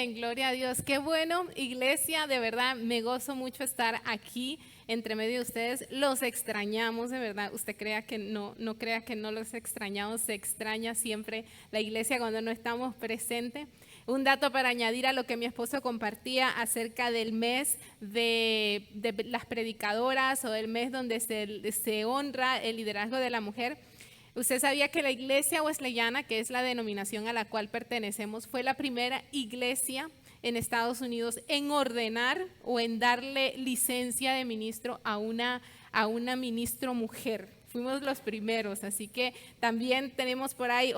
Amén, gloria a Dios. Qué bueno, iglesia, de verdad me gozo mucho estar aquí entre medio de ustedes. Los extrañamos, de verdad. Usted crea que no crea que no los extrañamos. Se extraña siempre la iglesia cuando no estamos presentes. Un dato para añadir a lo que mi esposo compartía acerca del mes de las predicadoras o del mes donde se honra el liderazgo de la mujer. Usted sabía que la iglesia wesleyana, que es la denominación a la cual pertenecemos, fue la primera iglesia en Estados Unidos en ordenar o en darle licencia de ministro a una ministro mujer. Fuimos los primeros, así que también tenemos por ahí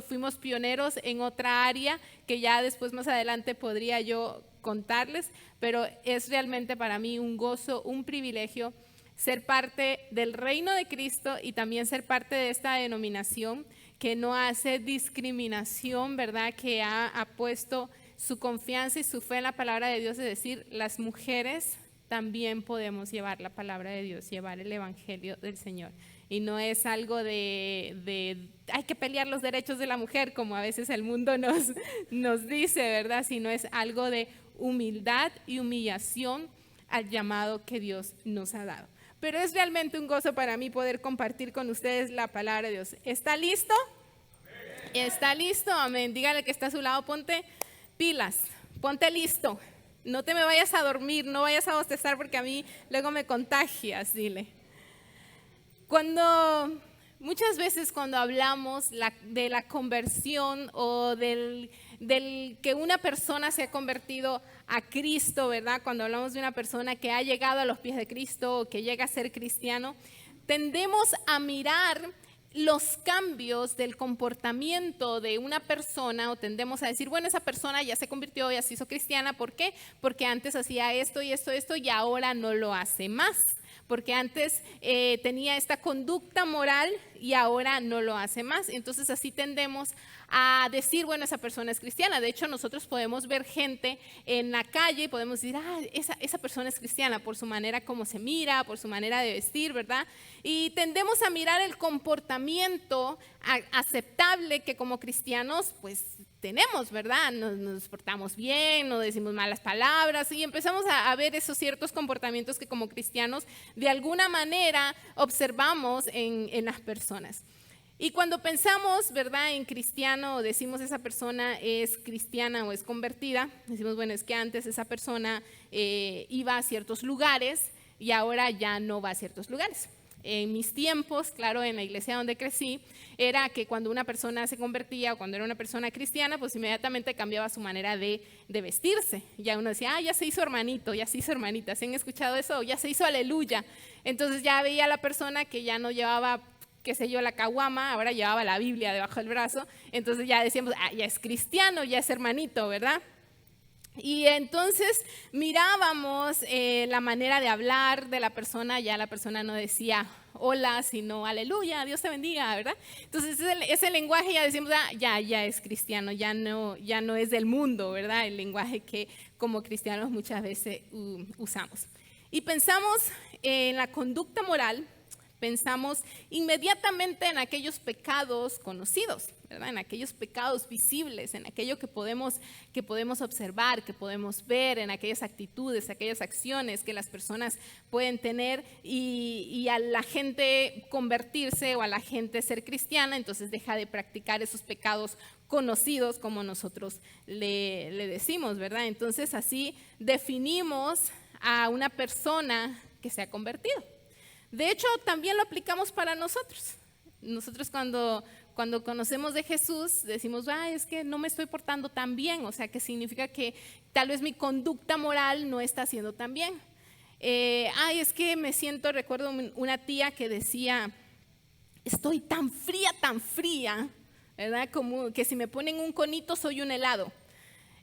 fuimos pioneros en otra área que ya después más adelante podría yo contarles, pero es realmente para mí un gozo, un privilegio ser parte del reino de Cristo y también ser parte de esta denominación que no hace discriminación, ¿verdad? Que ha puesto su confianza y su fe en la palabra de Dios, es decir, las mujeres también podemos llevar la palabra de Dios, llevar el evangelio del Señor. Y no es algo de hay que pelear los derechos de la mujer, como a veces el mundo nos dice, ¿verdad? Sino es algo de humildad y humillación al llamado que Dios nos ha dado. Pero es realmente un gozo para mí poder compartir con ustedes la palabra de Dios. ¿Está listo? ¿Está listo? Amén. Dígale que está a su lado, ponte pilas, ponte listo. No te me vayas a dormir, no vayas a bostezar porque a mí luego me contagias, dile. Muchas veces cuando hablamos de la conversión o del que una persona se ha convertido a Cristo, ¿verdad? Cuando hablamos de una persona que ha llegado a los pies de Cristo o que llega a ser cristiano, tendemos a mirar los cambios del comportamiento de una persona o tendemos a decir, bueno, esa persona ya se convirtió, ya se hizo cristiana. ¿Por qué? Porque antes hacía esto y esto y ahora no lo hace más. Porque antes tenía esta conducta moral y ahora no lo hace más. Entonces así tendemos a decir, bueno, esa persona es cristiana. De hecho, nosotros podemos ver gente en la calle y podemos decir, esa persona es cristiana por su manera como se mira, por su manera de vestir, ¿verdad? Y tendemos a mirar el comportamiento aceptable que como cristianos, pues tenemos, ¿verdad? Nos portamos bien, no decimos malas palabras y empezamos a ver esos ciertos comportamientos que como cristianos de alguna manera observamos en las personas. Y cuando pensamos, ¿verdad?, en cristiano o decimos esa persona es cristiana o es convertida, decimos, bueno, es que antes esa persona iba a ciertos lugares y ahora ya no va a ciertos lugares. En mis tiempos, claro, en la iglesia donde crecí, era que cuando una persona se convertía o cuando era una persona cristiana, pues inmediatamente cambiaba su manera de vestirse. Ya uno decía, ya se hizo hermanito, ya se hizo hermanita. ¿Se han escuchado eso? Ya se hizo aleluya. Entonces ya veía a la persona que ya no llevaba, qué sé yo, la caguama, ahora llevaba la Biblia debajo del brazo. Entonces ya decíamos, ya es cristiano, ya es hermanito, ¿verdad? Y entonces mirábamos la manera de hablar de la persona, ya la persona no decía hola, sino aleluya, Dios te bendiga, ¿verdad? Entonces ese lenguaje ya decimos, ya es cristiano, ya no es del mundo, ¿verdad? El lenguaje que como cristianos muchas veces usamos. Y pensamos en la conducta moral, pensamos inmediatamente en aquellos pecados conocidos, ¿verdad? En aquellos pecados visibles, en aquello que podemos observar, que podemos ver, en aquellas actitudes, aquellas acciones que las personas pueden tener y a la gente convertirse o a la gente ser cristiana, entonces deja de practicar esos pecados conocidos como nosotros le decimos, ¿verdad? Entonces así definimos a una persona que se ha convertido. De hecho, también lo aplicamos para nosotros. Nosotros cuando conocemos de Jesús, decimos, es que no me estoy portando tan bien, o sea, que significa que tal vez mi conducta moral no está haciendo tan bien. Es que recuerdo una tía que decía, estoy tan fría, ¿verdad? Como que si me ponen un conito soy un helado.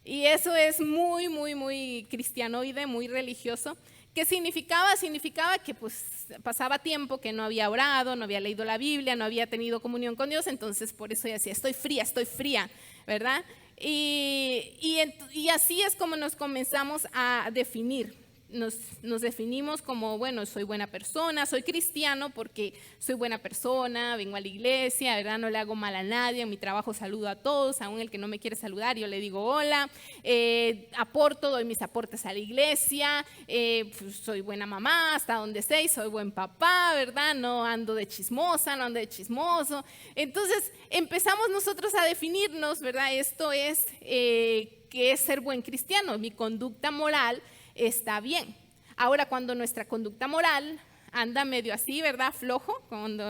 Y eso es muy, muy, muy cristianoide, muy religioso. ¿Qué significaba? Significaba que pues pasaba tiempo que no había orado, no había leído la Biblia, no había tenido comunión con Dios, entonces por eso decía, estoy fría, ¿verdad? Y así es como nos comenzamos a definir. nos definimos como, bueno, soy buena persona, soy cristiano porque soy buena persona, vengo a la iglesia, ¿verdad? No le hago mal a nadie, en mi trabajo saludo a todos, aún el que no me quiere saludar, yo le digo hola, aporto, doy mis aportes a la iglesia, pues soy buena mamá, hasta donde sé, soy buen papá, ¿verdad? No ando de chismosa, no ando de chismoso. Entonces empezamos nosotros a definirnos, ¿verdad? Esto es, ¿qué es ser buen cristiano? Mi conducta moral está bien. Ahora, cuando nuestra conducta moral anda medio así, ¿verdad? Flojo, cuando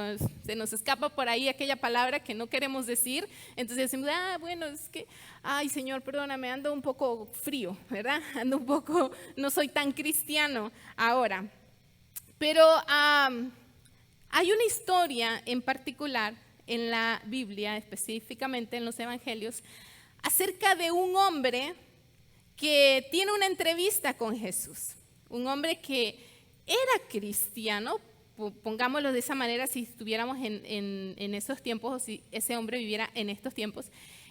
se nos escapa por ahí aquella palabra que no queremos decir, entonces decimos, bueno, es que, ay, Señor, perdóname, ando un poco frío, ¿verdad? Ando un poco, no soy tan cristiano ahora. Pero hay una historia en particular en la Biblia, específicamente en los Evangelios, acerca de un hombre que tiene una entrevista con Jesús, un hombre que era cristiano, pongámoslo de esa manera, si estuviéramos en esos tiempos o si ese hombre viviera en estos tiempos.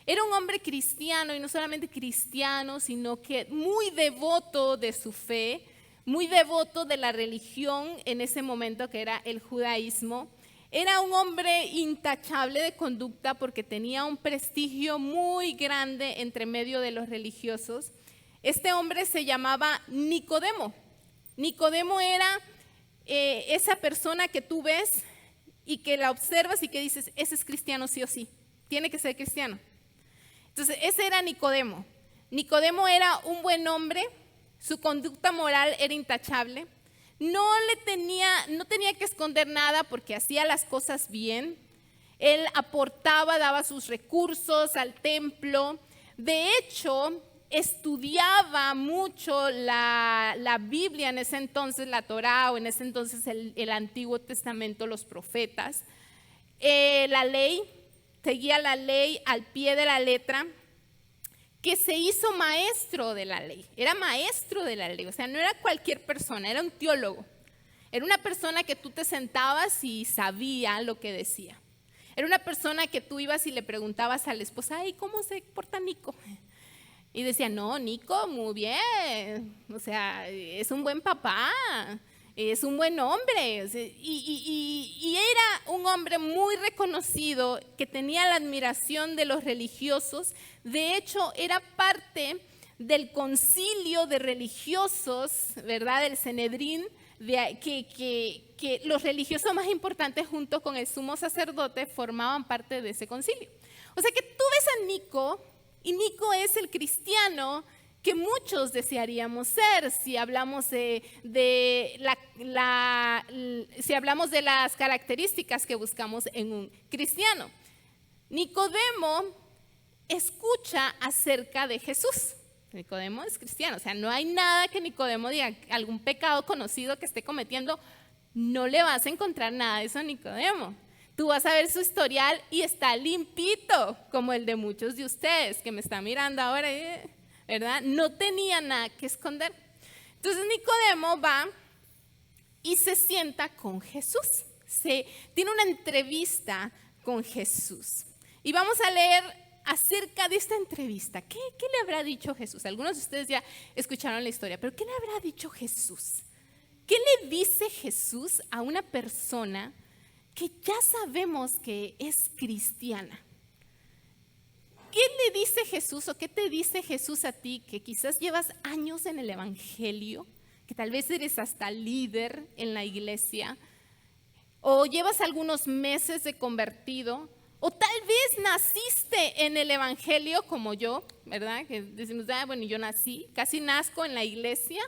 Era un hombre cristiano, y no solamente cristiano, sino que muy devoto de su fe, muy devoto de la religión en ese momento que era el judaísmo. Era un hombre intachable de conducta porque tenía un prestigio muy grande entre medio de los religiosos. Este hombre se llamaba Nicodemo. Nicodemo era esa persona que tú ves y que la observas y que dices, ese es cristiano sí o sí, tiene que ser cristiano. Entonces, ese era Nicodemo. Nicodemo era un buen hombre, su conducta moral era intachable, no tenía que esconder nada porque hacía las cosas bien. Él aportaba, daba sus recursos al templo. De hecho, estudiaba mucho la Biblia en ese entonces, la Torá, o en ese entonces el Antiguo Testamento, los profetas. La ley, seguía la ley al pie de la letra, que se hizo maestro de la ley. Era maestro de la ley, o sea, no era cualquier persona, era un teólogo. Era una persona que tú te sentabas y sabía lo que decía. Era una persona que tú ibas y le preguntabas a la esposa, ay, ¿cómo se porta Nico? Y decía, no, Nico, muy bien, o sea, es un buen papá, es un buen hombre. O sea, y era un hombre muy reconocido que tenía la admiración de los religiosos. De hecho, era parte del concilio de religiosos, ¿verdad? Del Sanedrín, que los religiosos más importantes junto con el sumo sacerdote formaban parte de ese concilio. O sea que tú ves a Nico, y Nico es el cristiano que muchos desearíamos ser si hablamos si hablamos de las características que buscamos en un cristiano. Nicodemo escucha acerca de Jesús. Nicodemo es cristiano, o sea, no hay nada que Nicodemo diga, algún pecado conocido que esté cometiendo, no le vas a encontrar nada de eso a Nicodemo. Tú vas a ver su historial y está limpito, como el de muchos de ustedes que me están mirando ahora, ¿verdad? No tenía nada que esconder. Entonces Nicodemo va y se sienta con Jesús. Tiene una entrevista con Jesús. Y vamos a leer acerca de esta entrevista. ¿Qué le habrá dicho Jesús? Algunos de ustedes ya escucharon la historia, pero ¿qué le habrá dicho Jesús? ¿Qué le dice Jesús a una persona que ya sabemos que es cristiana? ¿Qué le dice Jesús o qué te dice Jesús a ti que quizás llevas años en el evangelio, que tal vez eres hasta líder en la iglesia, o llevas algunos meses de convertido, o tal vez naciste en el evangelio como yo, ¿verdad? Que decimos, bueno, yo nací, casi nazco en la iglesia.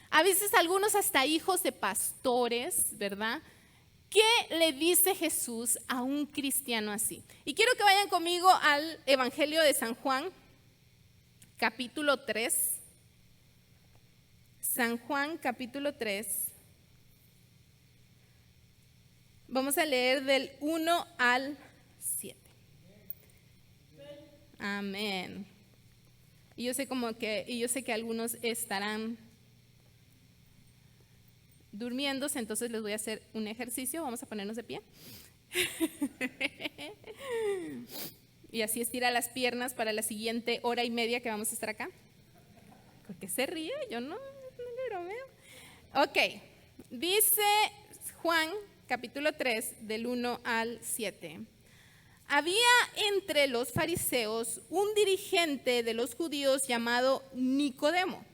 A veces algunos hasta hijos de pastores, ¿verdad? ¿Qué le dice Jesús a un cristiano así? Y quiero que vayan conmigo al Evangelio de San Juan, capítulo 3. San Juan, capítulo 3. Vamos a leer del 1 al 7. Amén. Y yo sé que algunos estarán durmiéndose, entonces les voy a hacer un ejercicio. Vamos a ponernos de pie. Y así estira las piernas para la siguiente hora y media que vamos a estar acá. ¿Por qué se ríe? Yo no le lo veo. Ok, dice Juan capítulo 3 del 1 al 7. Había entre los fariseos un dirigente de los judíos llamado Nicodemo.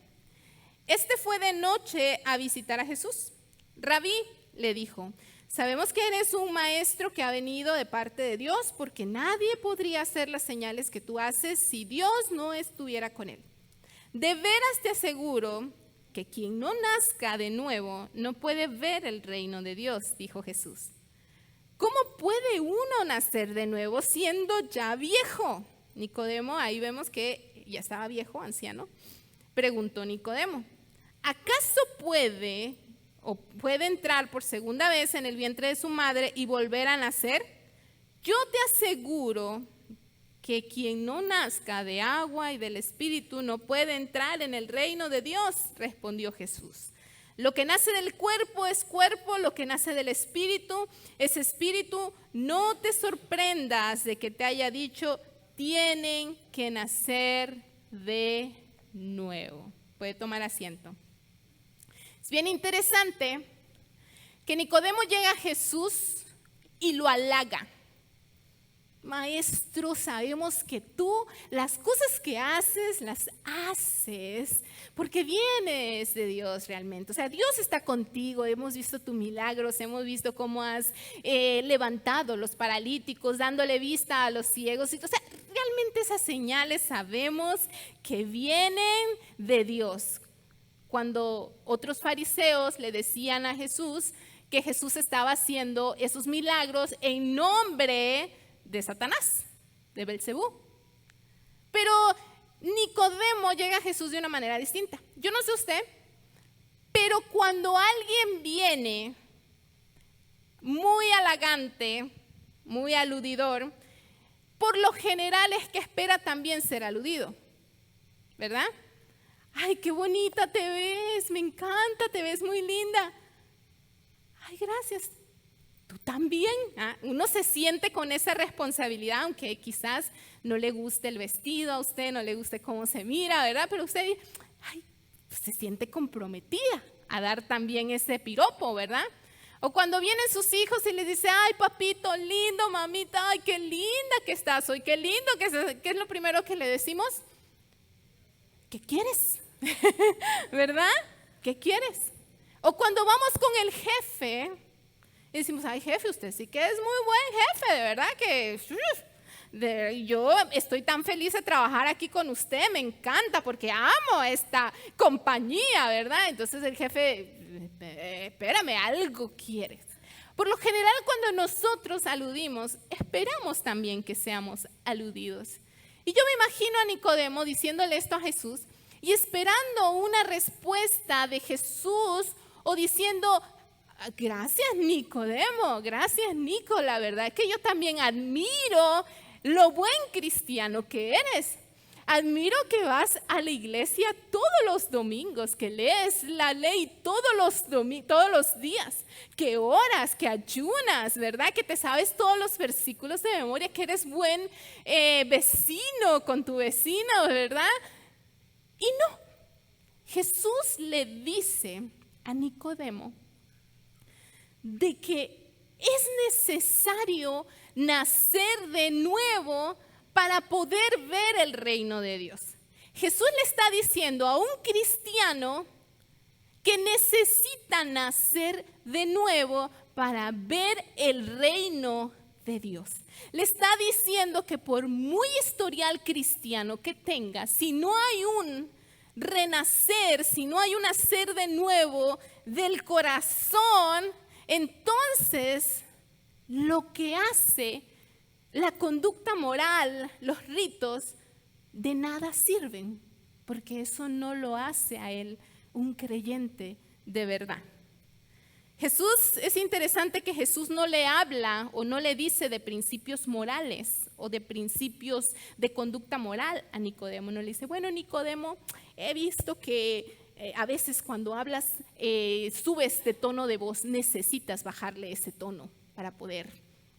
Este fue de noche a visitar a Jesús. Rabí, le dijo, sabemos que eres un maestro que ha venido de parte de Dios, porque nadie podría hacer las señales que tú haces si Dios no estuviera con él. De veras te aseguro que quien no nazca de nuevo no puede ver el reino de Dios, dijo Jesús. ¿Cómo puede uno nacer de nuevo siendo ya viejo? Nicodemo, ahí vemos que ya estaba viejo, anciano. Preguntó Nicodemo, ¿acaso puede entrar por segunda vez en el vientre de su madre y volver a nacer? Yo te aseguro que quien no nazca de agua y del Espíritu no puede entrar en el reino de Dios, respondió Jesús. Lo que nace del cuerpo es cuerpo, lo que nace del Espíritu es Espíritu. No te sorprendas de que te haya dicho, tienen que nacer de nuevo. Puede tomar asiento. Es bien interesante que Nicodemo llega a Jesús y lo halaga. Maestro, sabemos que tú las cosas que haces, las haces porque vienes de Dios realmente. O sea, Dios está contigo, hemos visto tus milagros, hemos visto cómo has levantado los paralíticos, dándole vista a los ciegos. O sea, realmente esas señales sabemos que vienen de Dios. Cuando otros fariseos le decían a Jesús que Jesús estaba haciendo esos milagros en nombre de Satanás, de Belcebú. Pero Nicodemo llega a Jesús de una manera distinta. Yo no sé usted, pero cuando alguien viene muy halagante, muy aludidor, por lo general es que espera también ser aludido, ¿verdad? Ay, qué bonita te ves, me encanta, te ves muy linda. Ay, gracias. Tú también. Uno se siente con esa responsabilidad, aunque quizás no le guste el vestido a usted, no le guste cómo se mira, ¿verdad? Pero usted pues se siente comprometida a dar también ese piropo, ¿verdad? O cuando vienen sus hijos y les dice, ay, papito, lindo, mamita, ay, qué linda que estás hoy, qué lindo que estás. ¿Qué es lo primero que le decimos? ¿Qué quieres? ¿Verdad? ¿Qué quieres? O cuando vamos con el jefe y decimos, ay, jefe, usted sí que es muy buen jefe, de verdad que yo estoy tan feliz de trabajar aquí con usted, me encanta porque amo esta compañía, ¿verdad? Entonces el jefe, espérame, algo quieres. Por lo general, cuando nosotros aludimos, esperamos también que seamos aludidos. Y yo me imagino a Nicodemo diciéndole esto a Jesús y esperando una respuesta de Jesús o diciendo, gracias Nicodemo, gracias Nico, la verdad es que yo también admiro lo buen cristiano que eres. Admiro que vas a la iglesia todos los domingos, que lees la ley todos los días, que oras, que ayunas, ¿verdad? Que te sabes todos los versículos de memoria, que eres buen vecino con tu vecino, ¿verdad? Y no, Jesús le dice a Nicodemo de que es necesario nacer de nuevo para poder ver el reino de Dios. Jesús le está diciendo a un cristiano que necesita nacer de nuevo para ver el reino de Dios. Le está diciendo que por muy historial cristiano que tenga, si no hay un renacer, si no hay un nacer de nuevo del corazón, entonces lo que hace la conducta moral, los ritos, de nada sirven, porque eso no lo hace a él un creyente de verdad. Jesús, es interesante que Jesús no le habla o no le dice de principios morales o de principios de conducta moral a Nicodemo. No le dice, bueno, Nicodemo, he visto que a veces cuando hablas subes de tono de voz, necesitas bajarle ese tono para poder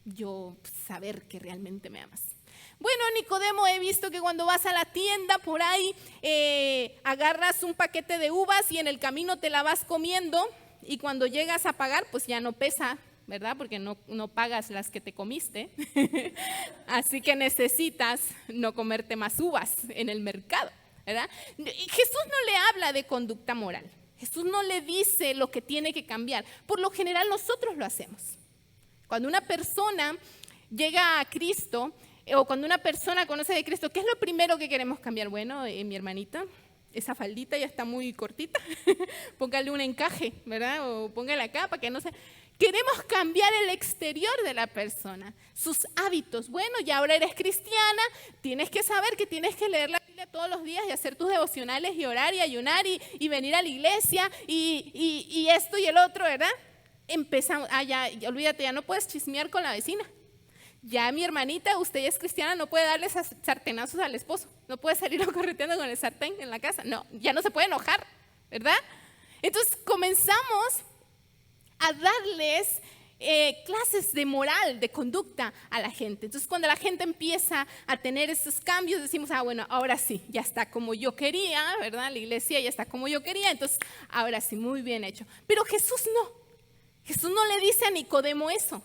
yo saber que realmente me amas. Bueno, Nicodemo, he visto que cuando vas a la tienda por ahí agarras un paquete de uvas y en el camino te la vas comiendo y cuando llegas a pagar pues ya no pesa, ¿verdad? Porque no pagas las que te comiste. Así que necesitas no comerte más uvas en el mercado, ¿verdad? Jesús no le habla de conducta moral. Jesús no le dice lo que tiene que cambiar. Por lo general nosotros lo hacemos. Cuando una persona llega a Cristo o cuando una persona conoce de Cristo, ¿qué es lo primero que queremos cambiar? Bueno, mi hermanita, esa faldita ya está muy cortita, póngale un encaje, ¿verdad? O póngale acá para que no se... Queremos cambiar el exterior de la persona, sus hábitos. Bueno, ya ahora eres cristiana, tienes que saber que tienes que leer la Biblia todos los días y hacer tus devocionales y orar y ayunar y venir a la iglesia y esto y el otro, ¿verdad? Empezamos, ya, olvídate, ya no puedes chismear con la vecina. Ya mi hermanita, usted ya es cristiana, no puede darle sartenazos al esposo, no puede salir correteando con el sartén en la casa, no, ya no se puede enojar, ¿verdad? Entonces comenzamos a darles clases de moral, de conducta a la gente. Entonces cuando la gente empieza a tener esos cambios, decimos, bueno, ahora sí, ya está como yo quería, ¿verdad? La iglesia ya está como yo quería, entonces ahora sí, muy bien hecho. Pero Jesús no le dice a Nicodemo eso.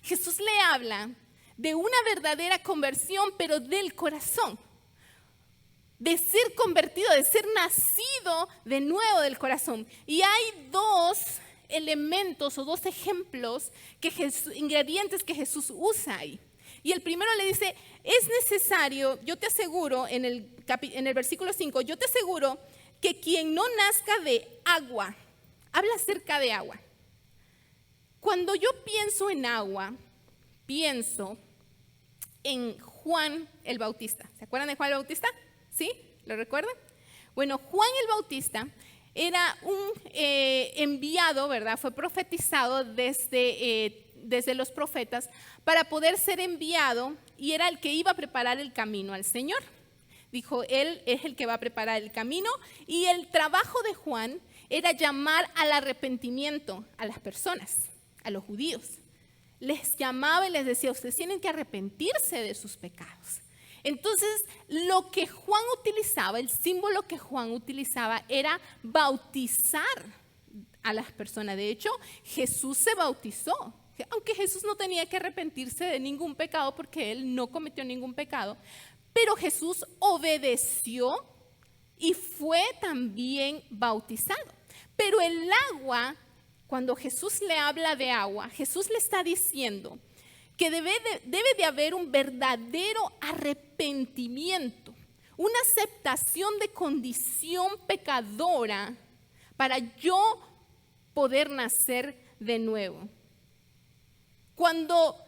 Jesús le habla de una verdadera conversión, pero del corazón. De ser convertido, de ser nacido de nuevo del corazón. Y hay dos elementos o dos ejemplos, ingredientes que Jesús usa ahí. Y el primero le dice, es necesario, yo te aseguro, en el versículo 5, yo te aseguro que quien no nazca de agua, habla acerca de agua. Cuando yo pienso en agua, pienso en Juan el Bautista. ¿Se acuerdan de Juan el Bautista? ¿Sí? ¿Lo recuerdan? Bueno, Juan el Bautista era un enviado, ¿verdad? Fue profetizado desde los profetas para poder ser enviado y era el que iba a preparar el camino al Señor. Dijo, él es el que va a preparar el camino y el trabajo de Juan era llamar al arrepentimiento a las personas, a los judíos. Les llamaba y les decía, ustedes tienen que arrepentirse de sus pecados. Entonces, lo que Juan utilizaba, el símbolo que Juan utilizaba era bautizar a las personas. De hecho, Jesús se bautizó, aunque Jesús no tenía que arrepentirse de ningún pecado porque él no cometió ningún pecado, pero Jesús obedeció y fue también bautizado. Pero el agua, cuando Jesús le habla de agua, Jesús le está diciendo que debe de haber un verdadero arrepentimiento, una aceptación de condición pecadora para yo poder nacer de nuevo. Cuando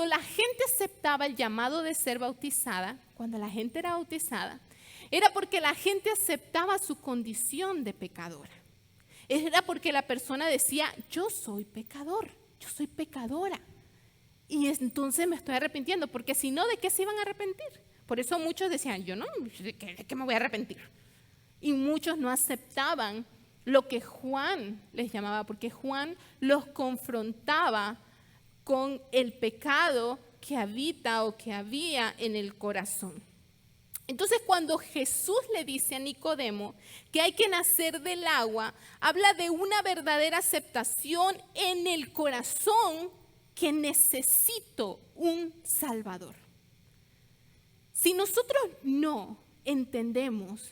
la gente aceptaba el llamado de ser bautizada, cuando la gente era bautizada, era porque la gente aceptaba su condición de pecadora. Era porque la persona decía, yo soy pecador, yo soy pecadora. Y entonces me estoy arrepintiendo, porque si no, ¿de qué se iban a arrepentir? Por eso muchos decían, yo no, ¿de qué me voy a arrepentir? Y muchos no aceptaban lo que Juan les llamaba, porque Juan los confrontaba con el pecado que habita o que había en el corazón. Entonces, cuando Jesús le dice a Nicodemo que hay que nacer del agua, habla de una verdadera aceptación en el corazón que necesito un Salvador. Si nosotros no entendemos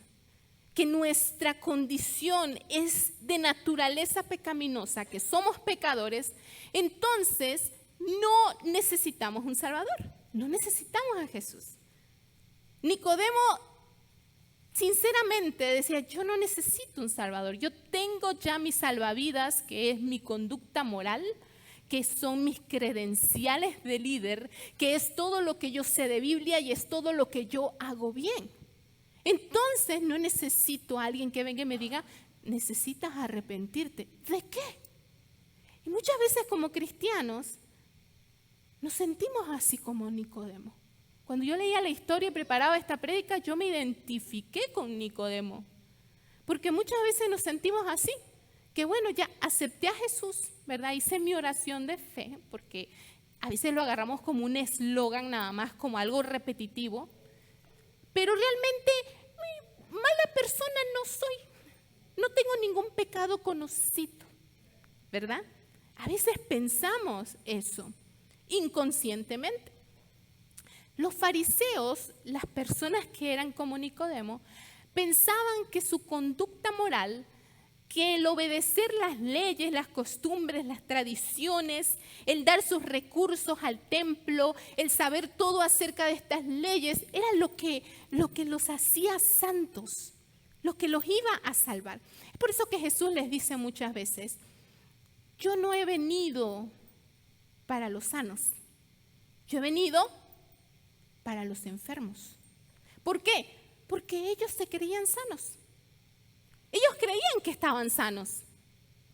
que nuestra condición es de naturaleza pecaminosa, que somos pecadores, entonces no necesitamos un Salvador, no necesitamos a Jesús. Nicodemo sinceramente decía, yo no necesito un Salvador, yo tengo ya mi salvavidas, que es mi conducta moral, que son mis credenciales de líder, que es todo lo que yo sé de Biblia y es todo lo que yo hago bien. Entonces no necesito a alguien que venga y me diga, necesitas arrepentirte. ¿De qué? Y muchas veces como cristianos nos sentimos así como Nicodemo. Cuando yo leía la historia y preparaba esta prédica, yo me identifiqué con Nicodemo. Porque muchas veces nos sentimos así, que bueno, ya acepté a Jesús, ¿verdad? Hice mi oración de fe, porque a veces lo agarramos como un eslogan nada más, como algo repetitivo, pero realmente mala persona no soy, no tengo ningún pecado conocido, ¿verdad? A veces pensamos eso inconscientemente. Los fariseos, las personas que eran como Nicodemo, pensaban que su conducta moral, que el obedecer las leyes, las costumbres, las tradiciones, el dar sus recursos al templo, el saber todo acerca de estas leyes, era lo que los hacía santos, lo que los iba a salvar. Es por eso que Jesús les dice muchas veces, yo no he venido para los sanos, yo he venido para los enfermos. ¿Por qué? Porque ellos se creían sanos. Ellos creían que estaban sanos.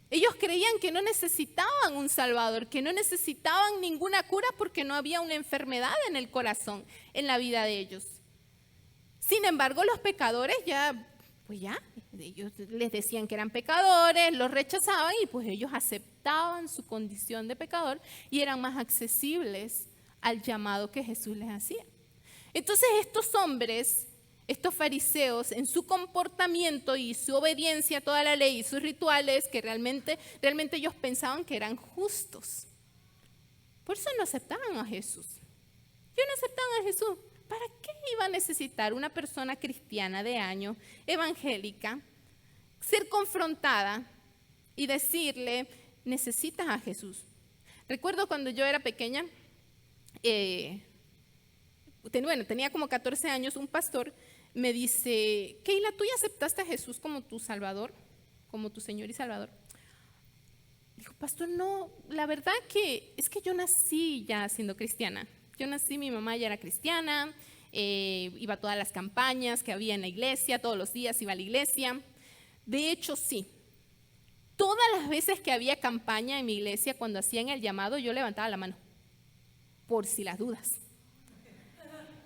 Ellos creían que no necesitaban un salvador, que no necesitaban ninguna cura porque no había una enfermedad en el corazón, en la vida de ellos. Sin embargo, los pecadores ellos les decían que eran pecadores, los rechazaban y pues ellos aceptaban su condición de pecador y eran más accesibles al llamado que Jesús les hacía. Entonces estos hombres, estos fariseos, en su comportamiento y su obediencia a toda la ley y sus rituales, que realmente ellos pensaban que eran justos. Por eso no aceptaban a Jesús. Ellos no aceptaban a Jesús. ¿Para qué iba a necesitar una persona cristiana de año, evangélica, ser confrontada y decirle, necesitas a Jesús? Recuerdo cuando yo era pequeña, tenía como 14 años, un pastor me dice, Keila, ¿tú ya aceptaste a Jesús como tu Salvador, como tu Señor y Salvador? Dijo, pastor, no, la verdad que es que yo nací ya siendo cristiana. Yo nací, mi mamá ya era cristiana, iba a todas las campañas que había en la iglesia, todos los días iba a la iglesia. De hecho, sí, todas las veces que había campaña en mi iglesia, cuando hacían el llamado, yo levantaba la mano, por si las dudas.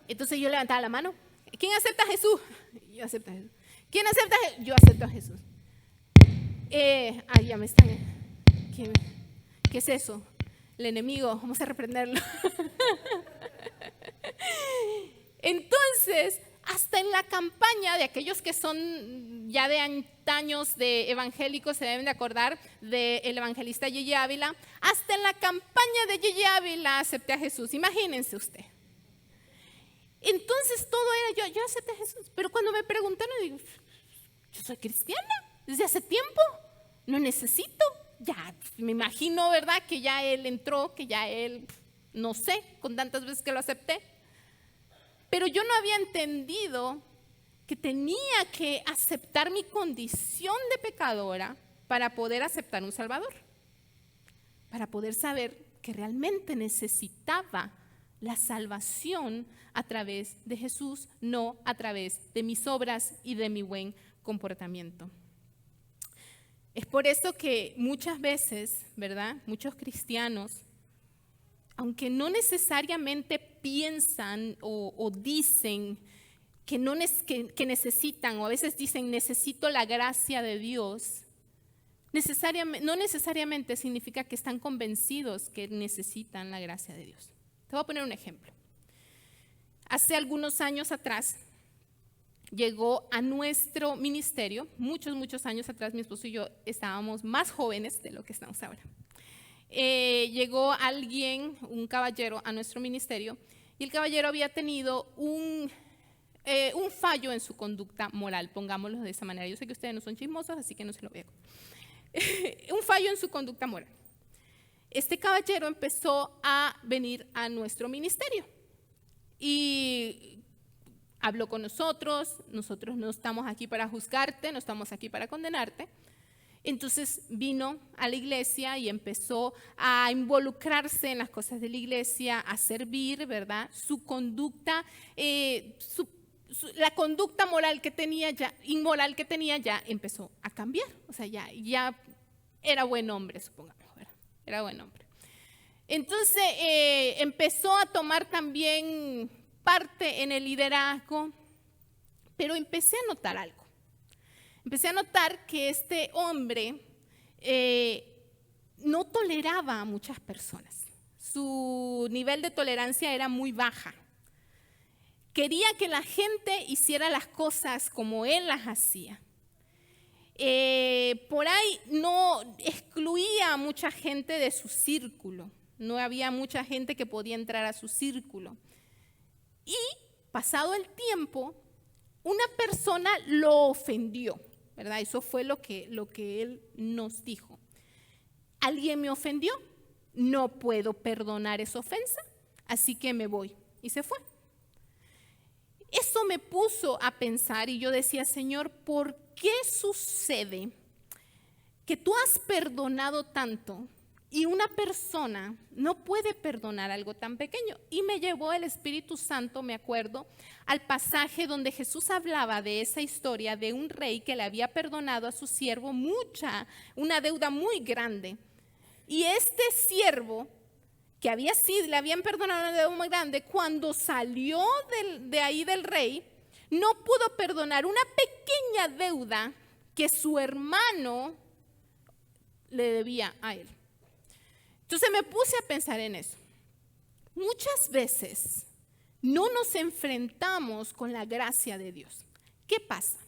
Entonces yo levantaba la mano. ¿Quién acepta a Jesús? Yo acepto a Jesús. ¿Quién acepta a Jesús? Yo acepto a Jesús. Ya me están. ¿Qué es eso? El enemigo, vamos a reprenderlo. Entonces, hasta en la campaña de aquellos que son ya de antaños de evangélicos, se deben de acordar del evangelista Yeye Ávila, hasta en la campaña de Yeye Ávila acepté a Jesús, imagínense usted. Entonces todo era, yo acepté a Jesús, pero cuando me preguntaron, digo, yo soy cristiana desde hace tiempo, no necesito, ya me imagino, ¿verdad? Que ya él entró, que ya él, no sé, con tantas veces que lo acepté. Pero yo no había entendido que tenía que aceptar mi condición de pecadora para poder aceptar un Salvador, para poder saber que realmente necesitaba la salvación a través de Jesús, no a través de mis obras y de mi buen comportamiento. Es por eso que muchas veces, ¿verdad? Muchos cristianos, aunque no necesariamente piensan o dicen que necesitan, o a veces dicen necesito la gracia de Dios, no necesariamente significa que están convencidos que necesitan la gracia de Dios. Te voy a poner un ejemplo. Hace algunos años atrás llegó a nuestro ministerio, muchos años atrás, mi esposo y yo estábamos más jóvenes de lo que estamos ahora. Llegó alguien, un caballero, a nuestro ministerio y el caballero había tenido un fallo en su conducta moral, pongámoslo de esa manera. Yo sé que ustedes no son chismosos, así que no se lo voy a contar. Un fallo en su conducta moral. Este caballero empezó a venir a nuestro ministerio y habló con nosotros no estamos aquí para juzgarte, no estamos aquí para condenarte. Entonces vino a la iglesia y empezó a involucrarse en las cosas de la iglesia, a servir, ¿verdad? Su conducta, la conducta inmoral que tenía ya empezó a cambiar. O sea, ya era buen hombre, supongamos, ¿verdad? Era buen hombre. Entonces empezó a tomar también parte en el liderazgo, pero empecé a notar algo. Empecé a notar que este hombre no toleraba a muchas personas. su nivel de tolerancia era muy baja. Quería que la gente hiciera las cosas como él las hacía. Por ahí no excluía a mucha gente de su círculo. No había mucha gente que podía entrar a su círculo. Y pasado el tiempo, una persona lo ofendió, ¿verdad? Eso fue lo que él nos dijo. Alguien me ofendió, no puedo perdonar esa ofensa, así que me voy. Y se fue. Eso me puso a pensar y yo decía, Señor, ¿por qué sucede que tú has perdonado tanto y una persona no puede perdonar algo tan pequeño? Y me llevó el Espíritu Santo, me acuerdo, al pasaje donde Jesús hablaba de esa historia de un rey que le había perdonado a su siervo una deuda muy grande. Y este siervo que le habían perdonado una deuda muy grande, cuando salió de ahí del rey, no pudo perdonar una pequeña deuda que su hermano le debía a él. Entonces me puse a pensar en eso. Muchas veces no nos enfrentamos con la gracia de Dios. ¿Qué pasa?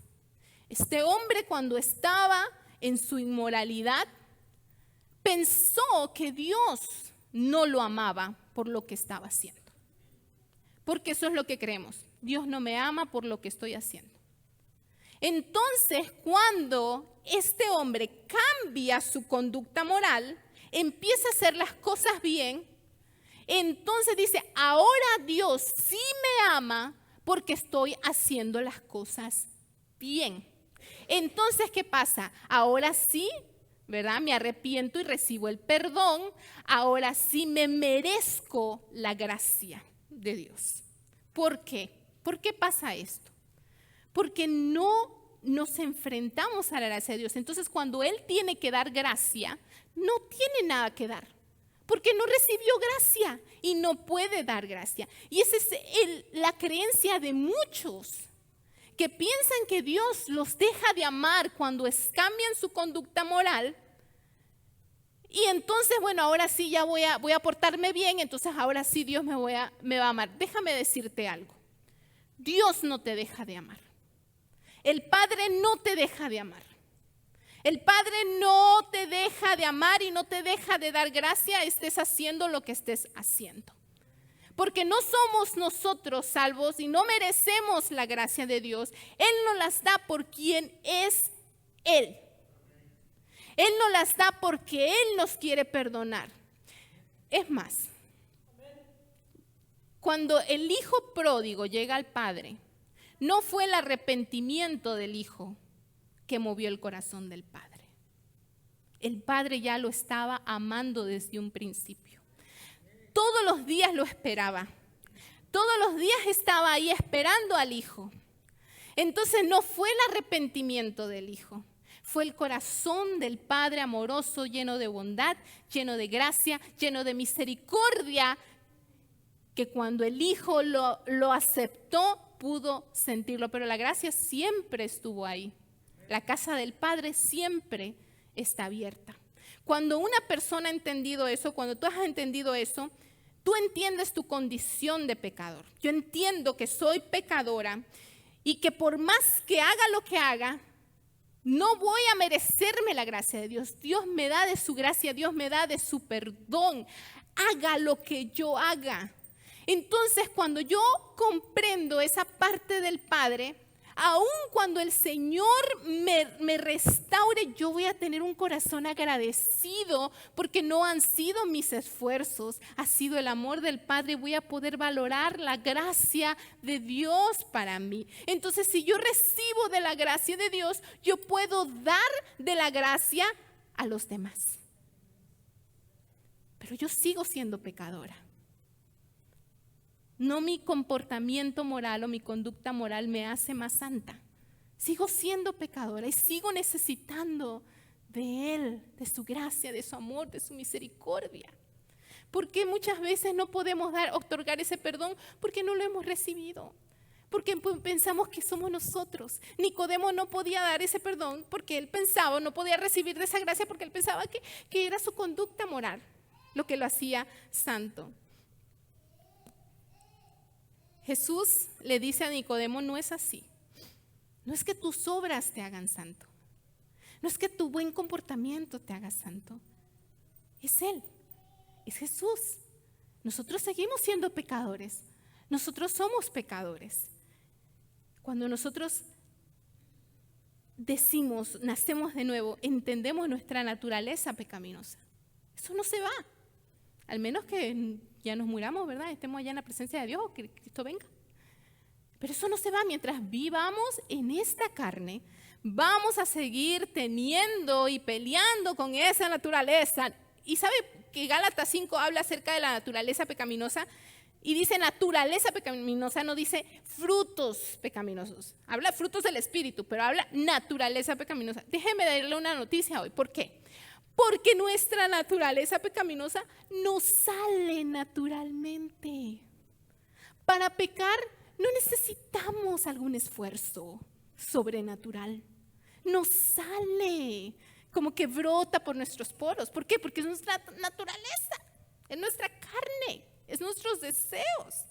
Este hombre, cuando estaba en su inmoralidad, pensó que Dios no lo amaba por lo que estaba haciendo. Porque eso es lo que creemos. Dios no me ama por lo que estoy haciendo. Entonces, cuando este hombre cambia su conducta moral, empieza a hacer las cosas bien, entonces dice, ahora Dios sí me ama porque estoy haciendo las cosas bien. Entonces, ¿qué pasa? Ahora sí, ¿verdad? Me arrepiento y recibo el perdón. Ahora sí me merezco la gracia de Dios. ¿Por qué? ¿Por qué pasa esto? Porque no nos enfrentamos a la gracia de Dios. Entonces, cuando Él tiene que dar gracia, no tiene nada que dar, porque no recibió gracia y no puede dar gracia. Y esa es la creencia de muchos que piensan que Dios los deja de amar cuando cambian su conducta moral. Y entonces, bueno, ahora sí ya voy a portarme bien, entonces ahora sí Dios me va a amar. Déjame decirte algo. Dios no te deja de amar. El Padre no te deja de amar. El Padre no te deja de amar y no te deja de dar gracia, estés haciendo lo que estés haciendo. Porque no somos nosotros salvos y no merecemos la gracia de Dios. Él nos las da por quien es Él. Él nos las da porque Él nos quiere perdonar. Es más, cuando el hijo pródigo llega al Padre, no fue el arrepentimiento del hijo que movió el corazón del Padre. El Padre ya lo estaba amando desde un principio. Todos los días lo esperaba. Todos los días estaba ahí esperando al hijo. Entonces no fue el arrepentimiento del hijo. Fue el corazón del Padre amoroso, lleno de bondad, lleno de gracia, lleno de misericordia, que cuando el hijo lo aceptó, pudo sentirlo. Pero la gracia siempre estuvo ahí. La casa del Padre siempre está abierta. Cuando una persona ha entendido eso, cuando tú has entendido eso, tú entiendes tu condición de pecador. Yo entiendo que soy pecadora y que por más que haga lo que haga, no voy a merecerme la gracia de Dios. Dios me da de su gracia, Dios me da de su perdón. Haga lo que yo haga. Entonces, cuando yo comprendo esa parte del Padre, aun cuando el Señor me restaure, yo voy a tener un corazón agradecido porque no han sido mis esfuerzos, ha sido el amor del Padre. Voy a poder valorar la gracia de Dios para mí. Entonces, si yo recibo de la gracia de Dios, yo puedo dar de la gracia a los demás. Pero yo sigo siendo pecadora. No mi comportamiento moral o mi conducta moral me hace más santa. Sigo siendo pecadora y sigo necesitando de Él, de su gracia, de su amor, de su misericordia. ¿Por qué muchas veces no podemos otorgar ese perdón? Porque no lo hemos recibido. Porque pensamos que somos nosotros. Nicodemo no podía dar ese perdón porque él pensaba, no podía recibir de esa gracia porque él pensaba que era su conducta moral. lo que lo hacía santo. Jesús le dice a Nicodemo, no es así. No es que tus obras te hagan santo. No es que tu buen comportamiento te haga santo. Es Él, es Jesús. Nosotros seguimos siendo pecadores. Nosotros somos pecadores. Cuando nosotros decimos, nacemos de nuevo, entendemos nuestra naturaleza pecaminosa. Eso no se va. Al menos que ya nos muramos, ¿verdad? Estemos allá en la presencia de Dios o que Cristo venga. Pero eso no se va. Mientras vivamos en esta carne, vamos a seguir teniendo y peleando con esa naturaleza. Y sabe que Gálatas 5 habla acerca de la naturaleza pecaminosa y dice naturaleza pecaminosa, no dice frutos pecaminosos. Habla frutos del Espíritu, pero habla naturaleza pecaminosa. Déjeme darle una noticia hoy. ¿Por qué? Porque nuestra naturaleza pecaminosa no sale naturalmente. Para pecar no necesitamos algún esfuerzo sobrenatural. Nos sale como que brota por nuestros poros. ¿Por qué? Porque es nuestra naturaleza, es nuestra carne, es nuestros deseos.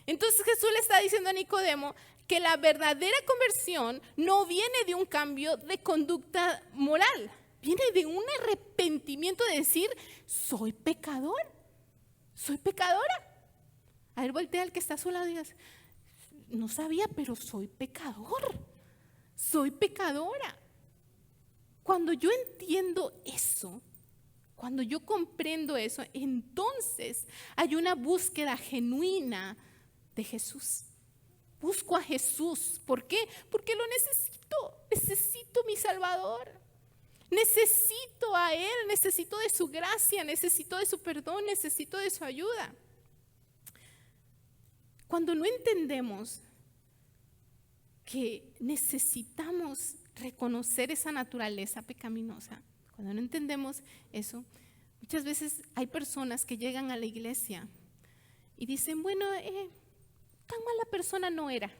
Entonces Jesús le está diciendo a Nicodemo que la verdadera conversión no viene de un cambio de conducta moral. Viene de un arrepentimiento de decir, soy pecador, soy pecadora. A ver, voltea al que está a su lado y digas, no sabía, pero soy pecador, soy pecadora. Cuando yo entiendo eso, cuando yo comprendo eso, entonces hay una búsqueda genuina de Jesús. Busco a Jesús. ¿Por qué? Porque lo necesito mi Salvador. Necesito a Él, necesito de su gracia, necesito de su perdón, necesito de su ayuda. Cuando no entendemos que necesitamos reconocer esa naturaleza pecaminosa, cuando no entendemos eso, muchas veces hay personas que llegan a la iglesia y dicen, bueno, tan mala persona no era,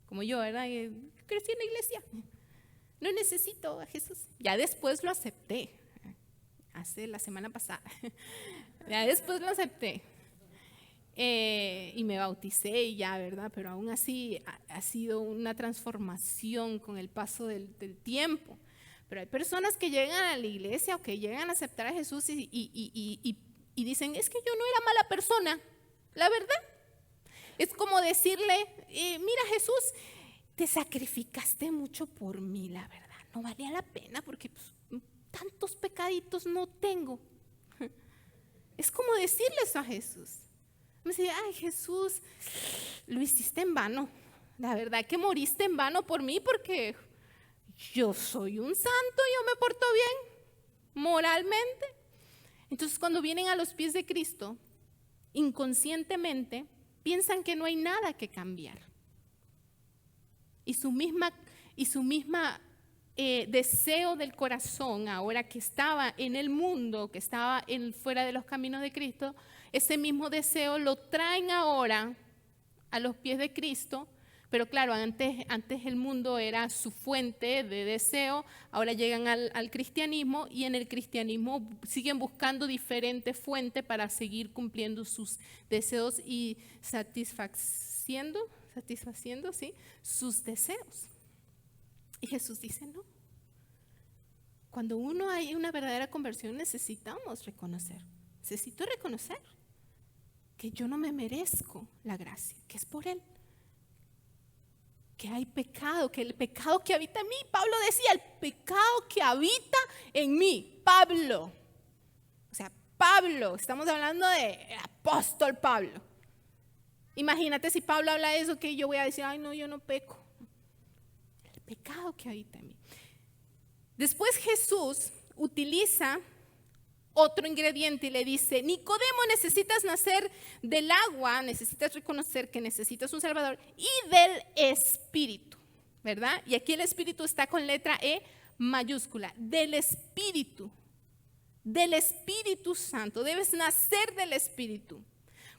como yo, ¿verdad? Crecí en la iglesia. No necesito a Jesús. Ya después lo acepté. Hace la semana pasada. Ya después lo acepté. Y me bauticé y ya, ¿verdad? Pero aún así ha sido una transformación con el paso del tiempo. Pero hay personas que llegan a la iglesia o que llegan a aceptar a Jesús y dicen, es que yo no era mala persona. La verdad. Es como decirle, mira Jesús, te sacrificaste mucho por mí, la verdad. No valía la pena porque pues, tantos pecaditos no tengo. Es como decirle eso a Jesús. Me dice, ay Jesús, lo hiciste en vano. La verdad que moriste en vano por mí porque yo soy un santo, yo me porto bien moralmente. Entonces cuando vienen a los pies de Cristo, inconscientemente piensan que no hay nada que cambiar. Y su misma deseo del corazón, ahora que estaba en el mundo, que estaba fuera de los caminos de Cristo, ese mismo deseo lo traen ahora a los pies de Cristo. Pero claro, antes el mundo era su fuente de deseo, ahora llegan al cristianismo y en el cristianismo siguen buscando diferentes fuentes para seguir cumpliendo sus deseos y satisfaciendo, ¿sí?, sus deseos. Y Jesús dice, no. Cuando hay una verdadera conversión necesito reconocer que yo no me merezco la gracia, que es por Él. Que hay pecado, que el pecado que habita en mí, Pablo decía, el pecado que habita en mí, Pablo. O sea, Pablo, estamos hablando del apóstol Pablo. Imagínate si Pablo habla de eso, que yo voy a decir, ay no, yo no peco. El pecado que habita en mí. Después Jesús utiliza otro ingrediente y le dice, Nicodemo, necesitas nacer del agua, necesitas reconocer que necesitas un Salvador y del Espíritu, ¿verdad? Y aquí el Espíritu está con letra E mayúscula, del Espíritu Santo, debes nacer del Espíritu.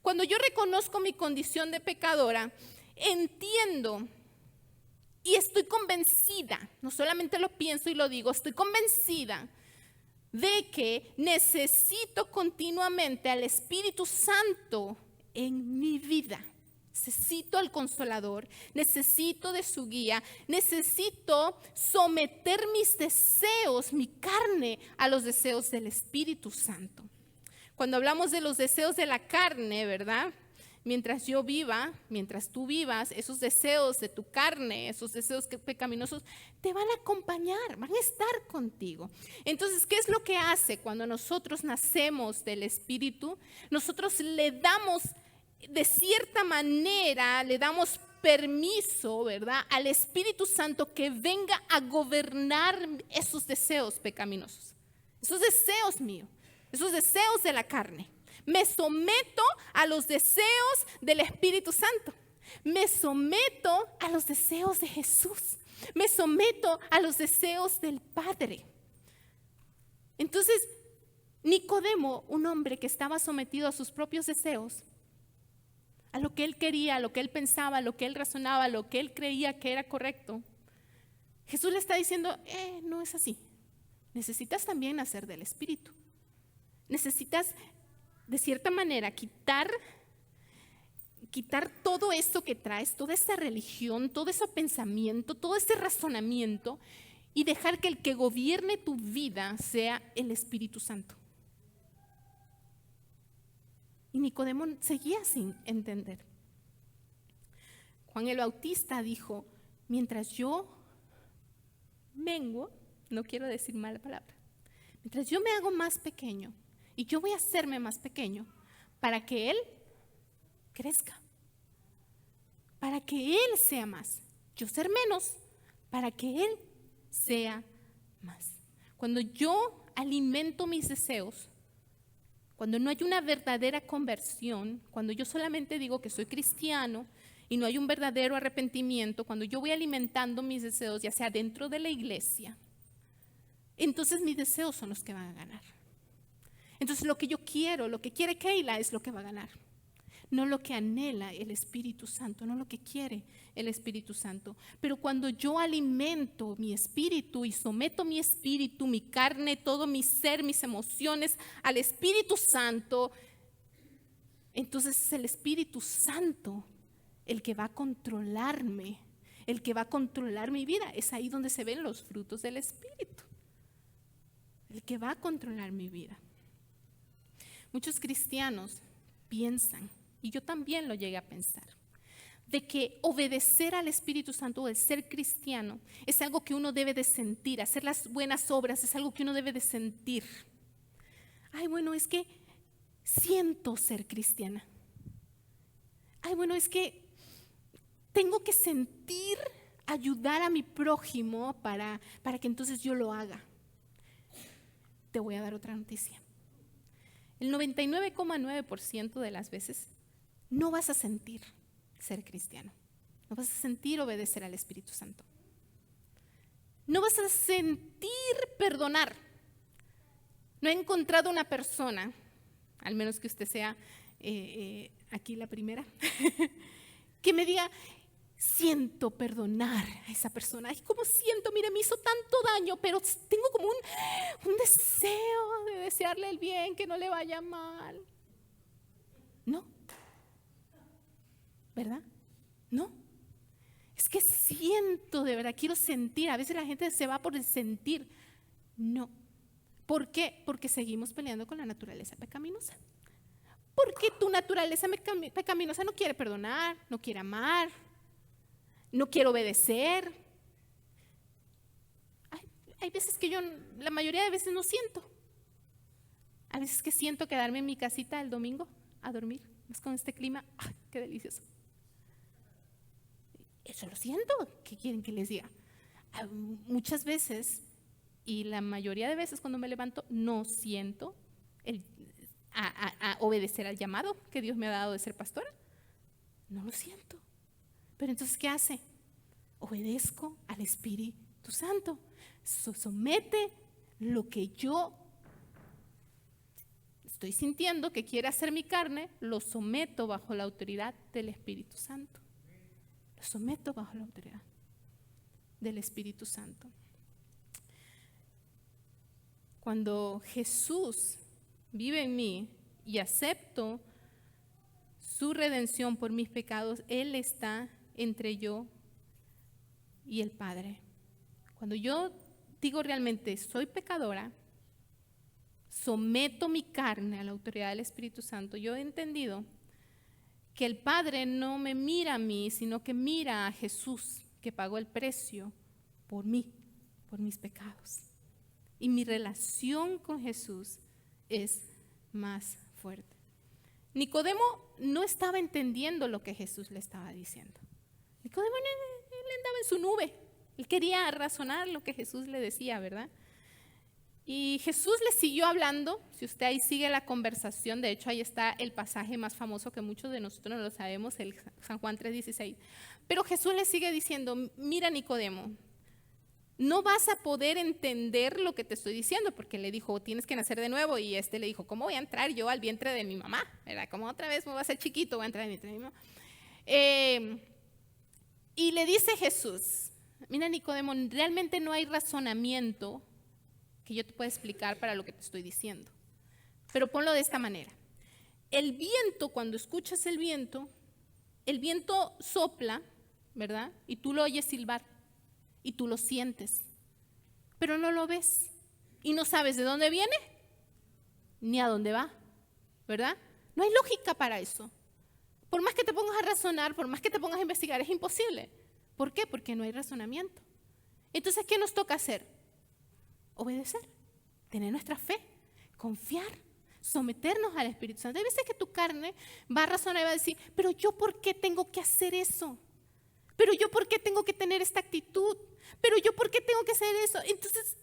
Cuando yo reconozco mi condición de pecadora, entiendo y estoy convencida, no solamente lo pienso y lo digo, estoy convencida de que necesito continuamente al Espíritu Santo en mi vida. Necesito al Consolador, necesito de su guía, necesito someter mis deseos, mi carne, a los deseos del Espíritu Santo. Cuando hablamos de los deseos de la carne, ¿verdad? Mientras yo viva, mientras tú vivas, esos deseos de tu carne, esos deseos pecaminosos, te van a acompañar, van a estar contigo. Entonces, ¿qué es lo que hace cuando nosotros nacemos del Espíritu? Nosotros le damos, de cierta manera, le damos permiso, ¿verdad?, al Espíritu Santo que venga a gobernar esos deseos pecaminosos, esos deseos míos, esos deseos de la carne. Me someto a los deseos del Espíritu Santo. Me someto a los deseos de Jesús. Me someto a los deseos del Padre. Entonces, Nicodemo, un hombre que estaba sometido a sus propios deseos, a lo que él quería, a lo que él pensaba, a lo que él razonaba, a lo que él creía que era correcto, Jesús le está diciendo, no es así. Necesitas también nacer del Espíritu. Necesitas, de cierta manera, quitar todo esto que traes, toda esta religión, todo ese pensamiento, todo este razonamiento, y dejar que el que gobierne tu vida sea el Espíritu Santo. Y Nicodemo seguía sin entender. Juan el Bautista dijo, mientras yo menguo, no quiero decir mala palabra, mientras yo me hago más pequeño, y yo voy a hacerme más pequeño para que Él crezca, para que Él sea más, yo ser menos, para que Él sea más. Cuando yo alimento mis deseos, cuando no hay una verdadera conversión, cuando yo solamente digo que soy cristiano y no hay un verdadero arrepentimiento, cuando yo voy alimentando mis deseos, ya sea dentro de la iglesia, entonces mis deseos son los que van a ganar. Entonces lo que yo quiero, lo que quiere Keila es lo que va a ganar. No lo que anhela el Espíritu Santo, no lo que quiere el Espíritu Santo. Pero cuando yo alimento mi espíritu y someto mi espíritu, mi carne, todo mi ser, mis emociones al Espíritu Santo, entonces es el Espíritu Santo el que va a controlarme, el que va a controlar mi vida. Es ahí donde se ven los frutos del Espíritu. El que va a controlar mi vida. Muchos cristianos piensan, y yo también lo llegué a pensar, de que obedecer al Espíritu Santo o el ser cristiano es algo que uno debe de sentir. Hacer las buenas obras es algo que uno debe de sentir. Ay, bueno, es que siento ser cristiana. Ay, bueno, es que tengo que sentir ayudar a mi prójimo para que entonces yo lo haga. Te voy a dar otra noticia. El 99,9% de las veces no vas a sentir ser cristiano. No vas a sentir obedecer al Espíritu Santo. No vas a sentir perdonar. No he encontrado una persona, al menos que usted sea aquí la primera, que me diga, siento perdonar a esa persona. Ay, ¿cómo siento? Mire, me hizo tanto daño, pero tengo como un deseo de desearle el bien, que no le vaya mal. No. ¿Verdad? No. Es que siento, de verdad, quiero sentir. A veces la gente se va por el sentir. No. ¿Por qué? Porque seguimos peleando con la naturaleza pecaminosa. Porque tu naturaleza pecaminosa no quiere perdonar, no quiere amar, no quiere obedecer. Hay veces que yo, la mayoría de veces no siento. A veces que siento quedarme en mi casita el domingo a dormir. Es con este clima, ¡ay, qué delicioso! Eso lo siento. ¿Qué quieren que les diga? Muchas veces, y la mayoría de veces cuando me levanto, no siento a obedecer al llamado que Dios me ha dado de ser pastora. No lo siento. Pero entonces, ¿qué hace? Obedezco al Espíritu Santo. Somete lo que yo estoy sintiendo que quiere hacer mi carne, lo someto bajo la autoridad del Espíritu Santo. Lo someto bajo la autoridad del Espíritu Santo. Cuando Jesús vive en mí y acepto su redención por mis pecados, Él está entre yo y el Padre. Cuando yo digo realmente soy pecadora, someto mi carne a la autoridad del Espíritu Santo, yo he entendido que el Padre no me mira a mí, sino que mira a Jesús, que pagó el precio por mí, por mis pecados. Y mi relación con Jesús es más fuerte. Nicodemo no estaba entendiendo lo que Jesús le estaba diciendo. Nicodemo él andaba en su nube. Él quería razonar lo que Jesús le decía, ¿verdad? Y Jesús le siguió hablando. Si usted ahí sigue la conversación, de hecho ahí está el pasaje más famoso que muchos de nosotros no lo sabemos, el San Juan 3:16. Pero Jesús le sigue diciendo, mira Nicodemo, no vas a poder entender lo que te estoy diciendo, porque le dijo, tienes que nacer de nuevo, y le dijo, ¿cómo voy a entrar yo al vientre de mi mamá? ¿Verdad? ¿Cómo otra vez me voy a ser chiquito, voy a entrar al vientre de mi mamá? Y le dice Jesús, mira Nicodemo, realmente no hay razonamiento que yo te pueda explicar para lo que te estoy diciendo, pero ponlo de esta manera. El viento, cuando escuchas el viento sopla, ¿verdad? Y tú lo oyes silbar. Y tú lo sientes, pero no lo ves y no sabes de dónde viene ni a dónde va, ¿verdad? No hay lógica para eso. Por más que te pongas a razonar, por más que te pongas a investigar, es imposible. ¿Por qué? Porque no hay razonamiento. Entonces, ¿qué nos toca hacer? Obedecer, tener nuestra fe, confiar, someternos al Espíritu Santo. Hay veces que tu carne va a razonar y va a decir, pero yo ¿por qué tengo que hacer eso? Pero yo ¿por qué tengo que tener esta actitud? Pero yo ¿por qué tengo que hacer eso? Entonces,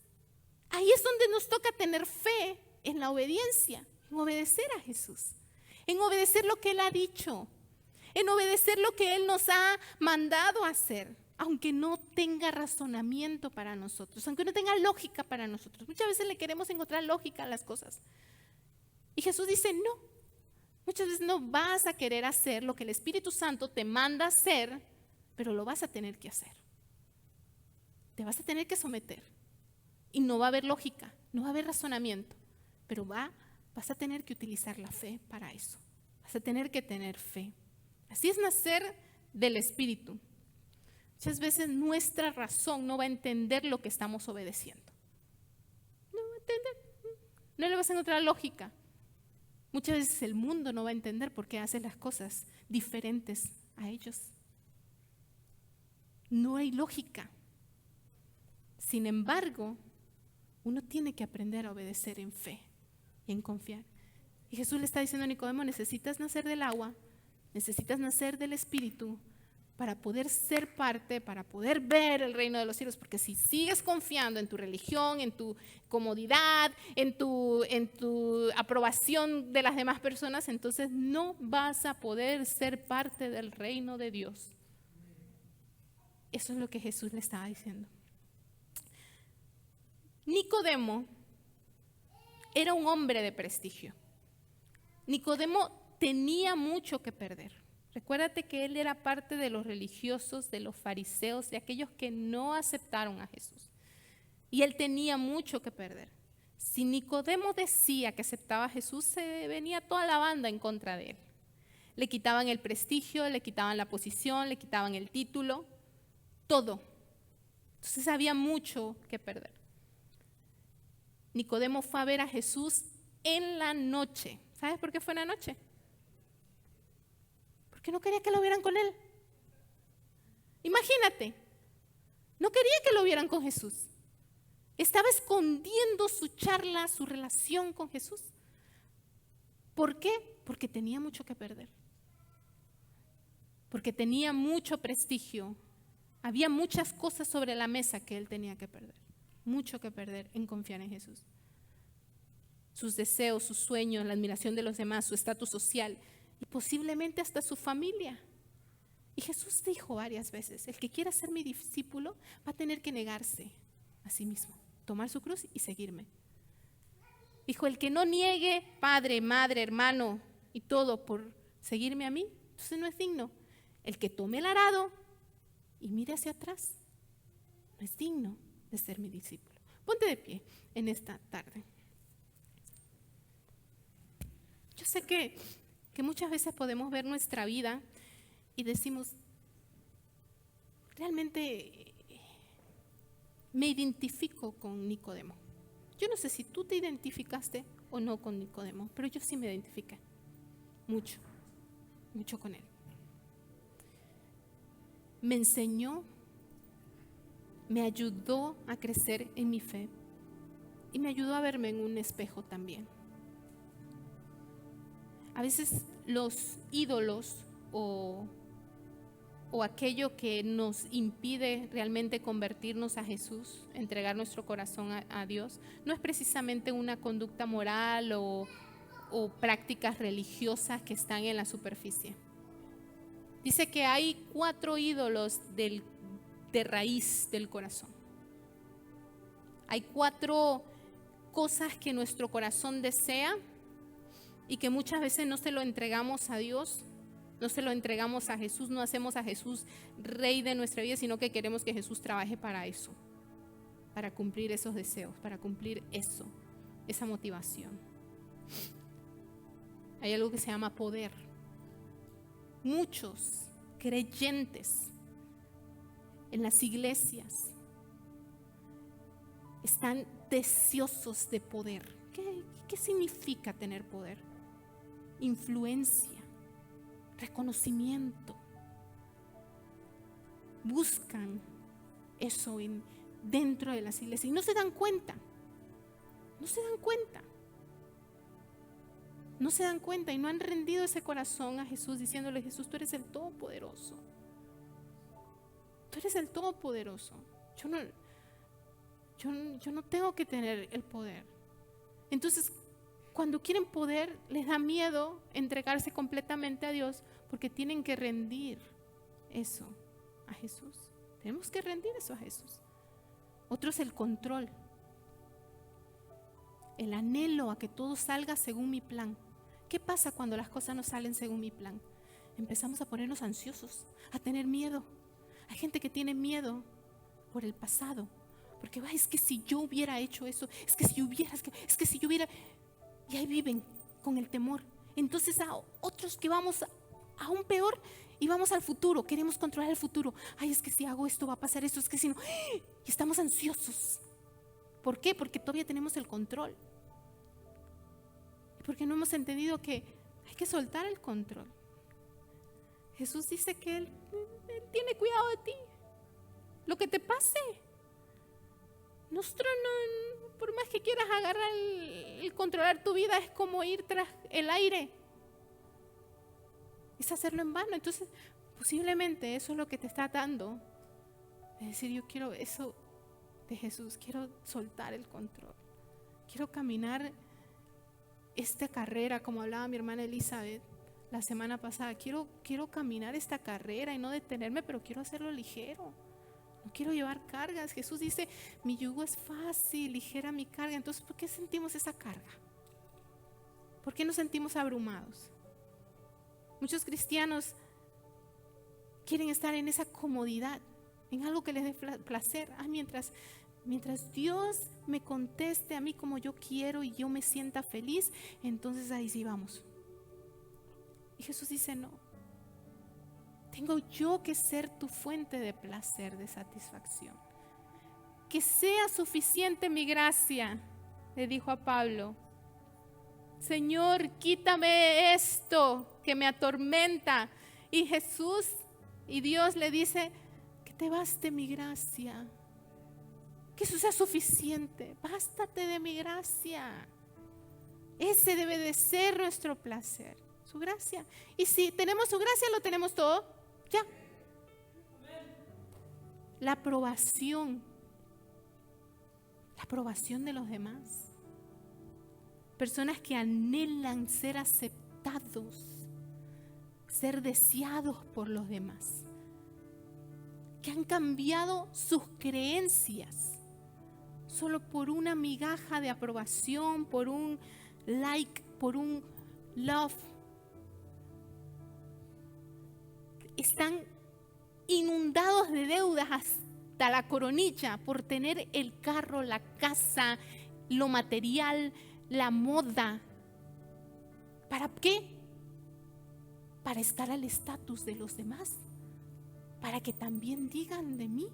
ahí es donde nos toca tener fe en la obediencia, en obedecer a Jesús, en obedecer lo que Él ha dicho, en obedecer lo que Él nos ha mandado a hacer, aunque no tenga razonamiento para nosotros, aunque no tenga lógica para nosotros. Muchas veces le queremos encontrar lógica a las cosas. Y Jesús dice, no, muchas veces no vas a querer hacer lo que el Espíritu Santo te manda hacer, pero lo vas a tener que hacer. Te vas a tener que someter. Y no va a haber lógica, no va a haber razonamiento, pero vas a tener que utilizar la fe para eso. Vas a tener que tener fe. Así es nacer del Espíritu. Muchas veces nuestra razón no va a entender lo que estamos obedeciendo. No va a entender. No le vas a encontrar lógica. Muchas veces el mundo no va a entender por qué hace las cosas diferentes a ellos. No hay lógica. Sin embargo, uno tiene que aprender a obedecer en fe y en confiar. Y Jesús le está diciendo a Nicodemo, necesitas nacer del agua, necesitas nacer del Espíritu para poder ser parte, para poder ver el reino de los cielos, porque si sigues confiando en tu religión, en tu comodidad, en tu aprobación de las demás personas, entonces no vas a poder ser parte del reino de Dios. Eso es lo que Jesús le estaba diciendo. Nicodemo era un hombre de prestigio. Nicodemo tenía mucho que perder. Recuérdate que él era parte de los religiosos, de los fariseos, de aquellos que no aceptaron a Jesús. Y él tenía mucho que perder. Si Nicodemo decía que aceptaba a Jesús, se venía toda la banda en contra de él. Le quitaban el prestigio, le quitaban la posición, le quitaban el título, todo. Entonces había mucho que perder. Nicodemo fue a ver a Jesús en la noche. ¿Sabes por qué fue en la noche? Porque no quería que lo vieran con él. Imagínate, no quería que lo vieran con Jesús. Estaba escondiendo su charla, su relación con Jesús. ¿Por qué? Porque tenía mucho que perder. Porque tenía mucho prestigio. Había muchas cosas sobre la mesa que él tenía que perder. Mucho que perder en confiar en Jesús. Sus deseos, sus sueños, la admiración de los demás, su estatus social y posiblemente hasta su familia. Y Jesús dijo varias veces, el que quiera ser mi discípulo va a tener que negarse a sí mismo, tomar su cruz y seguirme. Dijo, el que no niegue padre, madre, hermano y todo por seguirme a mí, entonces no es digno. El que tome el arado y mire hacia atrás, no es digno de ser mi discípulo. Ponte de pie en esta tarde. Yo sé que muchas veces podemos ver nuestra vida y decimos, realmente me identifico con Nicodemo. Yo no sé si tú te identificaste o no con Nicodemo, pero yo sí me identifiqué mucho con él. Me enseñó, me ayudó a crecer en mi fe y me ayudó a verme en un espejo también. A veces los ídolos o aquello que nos impide realmente convertirnos a Jesús, entregar nuestro corazón a Dios, no es precisamente una conducta moral o prácticas religiosas que están en la superficie. Dice que hay 4 ídolos de raíz del corazón. Hay 4 cosas que nuestro corazón desea y que muchas veces no se lo entregamos a Dios, no se lo entregamos a Jesús, no hacemos a Jesús rey de nuestra vida, sino que queremos que Jesús trabaje para eso, para cumplir esos deseos, para cumplir eso, esa motivación. Hay algo que se llama poder. Muchos creyentes en las iglesias están deseosos de poder. ¿Qué significa tener poder? Influencia, reconocimiento. Buscan eso dentro de las iglesias y no se dan cuenta. No se dan cuenta y no han rendido ese corazón a Jesús diciéndole: Jesús, tú eres el Todopoderoso. Tú eres el Todopoderoso. Yo no tengo que tener el poder. Entonces, cuando quieren poder, les da miedo entregarse completamente a Dios porque tienen que rendir eso a Jesús. Tenemos que rendir eso a Jesús. Otro es el control. El anhelo a que todo salga según mi plan. ¿Qué pasa cuando las cosas no salen según mi plan? Empezamos a ponernos ansiosos, a tener miedo. Hay gente que tiene miedo por el pasado, porque es que si yo hubiera hecho eso, es que si yo hubiera, y ahí viven con el temor. Entonces a otros que vamos aún peor y vamos al futuro, queremos controlar el futuro. Es que si hago esto va a pasar esto, es que si no, y estamos ansiosos. ¿Por qué? Porque todavía tenemos el control. Porque no hemos entendido que hay que soltar el control. Jesús dice que Él tiene cuidado de ti. Lo que te pase. Nosotros no, por más que quieras agarrar el controlar tu vida, es como ir tras el aire. Es hacerlo en vano. Entonces, posiblemente eso es lo que te está dando. Es decir, yo quiero eso de Jesús, quiero soltar el control. Quiero caminar esta carrera, como hablaba mi hermana Elizabeth la semana pasada. Quiero caminar esta carrera y no detenerme, pero quiero hacerlo ligero. No quiero llevar cargas. Jesús dice: mi yugo es fácil, ligera mi carga. Entonces, ¿por qué sentimos esa carga? ¿Por qué nos sentimos abrumados? Muchos cristianos quieren estar en esa comodidad, en algo que les dé placer. Mientras Dios me conteste a mí como yo quiero y yo me sienta feliz, entonces ahí sí vamos. Y Jesús dice: no. Tengo yo que ser tu fuente de placer, de satisfacción. Que sea suficiente mi gracia, le dijo a Pablo. Señor, quítame esto que me atormenta. Y Jesús y Dios le dice: que te baste mi gracia. Que eso sea suficiente. Bástate de mi gracia. Ese debe de ser nuestro placer, su gracia. Y si tenemos su gracia, lo tenemos todo. Ya. La aprobación de los demás. Personas que anhelan ser aceptados, ser deseados por los demás, que han cambiado sus creencias solo por una migaja de aprobación, por un like, por un love. Están inundados de deudas corona, la coronilla, por tener el carro, la casa, lo material, la moda. ¿Para qué? Para estar al estatus de los demás, para que también digan de mí